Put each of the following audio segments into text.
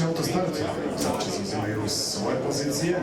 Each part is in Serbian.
Kreće autostart, znači uzimaju svoje pozicije.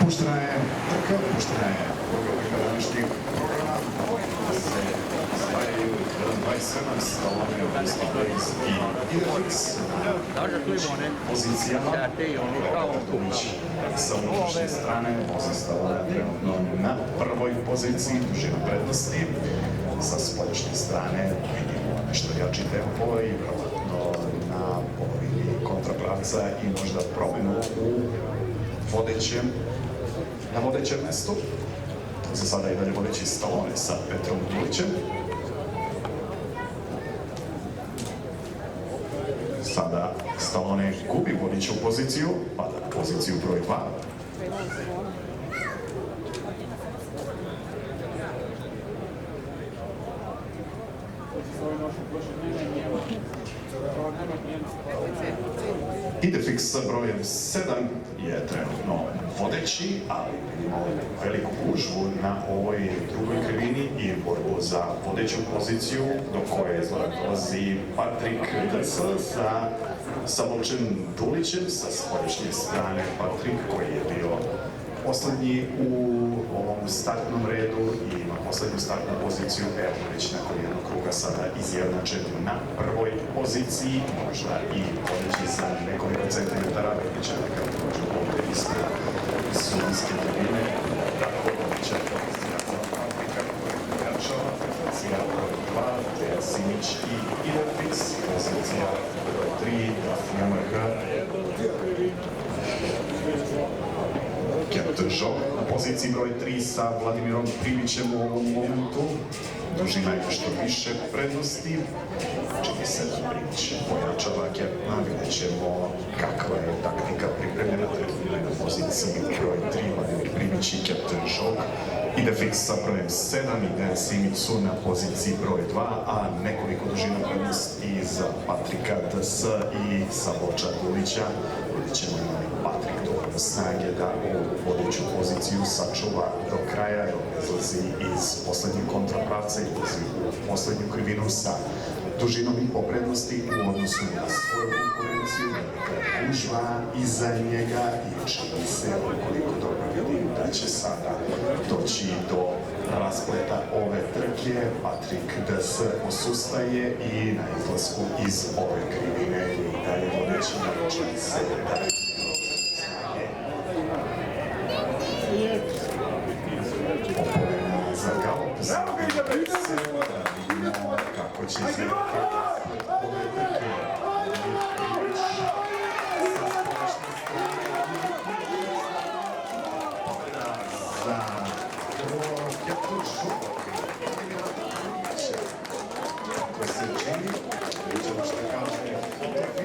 Puštena je trka, puštena je druga današnjih programa. Se stvaraju 1.27 Stallone, Augusto Blaze i Idefix na pozicijama. Tomić sa unutrašnje strane vozi Stallone trenutno na prvoj poziciji, dužina prednosti. Sa spoljašnje strane vidimo nešto jači tempo i vjerovatno na polovini kontrapravca i možda promenu u na vodećem mestu. Za sada i dalje vodeći Stallone sa Petrom Dulićem. Sada Stallone gubi vodeću poziciju, pada na poziciju broj 2. Idefix sa brojem 7 je trenutno vodeći, ali vidimo veliku gužvu na ovoj drugoj krivini i borbu za vodeću poziciju, do koje dolazi Patrik DS sa Vučem Dulićem, sa spoljašnje strane Patrik, koji je bio poslednji u ovom startnom redu i ima poslednju startnu poziciju. Evo već nakon jednog kruga sada izjednačen na prvoj poziciji, možda i vodeći za nekoliko centimetara, vidjet će nekako možda ovdje ispred sudijske tribine. Tako vodeća pozicija za Patrika Jačova, pozicija broj 2, Dejan Simić i Idefix, pozicija broj 3, Dafnija Mrha. Captain Žog na poziciji broj 3 sa Vladimirom Primićem u ovom momentu. Dužina je nešto više prednosti. Čini se da Primić pojačava Captaina. Vidjet ćemo kakva je taktika pripremljena. Trenutno na poziciji broj 3 Vladimir Primić i Captain Žog. Idefix sa brojem 7 i Dejan Simić su na poziciji broj 2, a nekoliko dužina prednosti za Patrika DS i sa Voča Dulića. Vidjet ćemo imali Patrik dovoljno snage da ovu vodeću poziciju sačuva do kraja, jer izlazi iz poslednjeg kontrapravca i izlazi u poslednju krivinu sa dužinom i poprednosti u odnosu na svoju konkurenciju. Velika gužva iza njega i čini se, koliko dobro vidim, da će sada doći do raspleta ove trke. Patrik DS osustaje i na izlasku iz ove krivine i dalje vodeći na čini se da Oporena za galop, za kako će se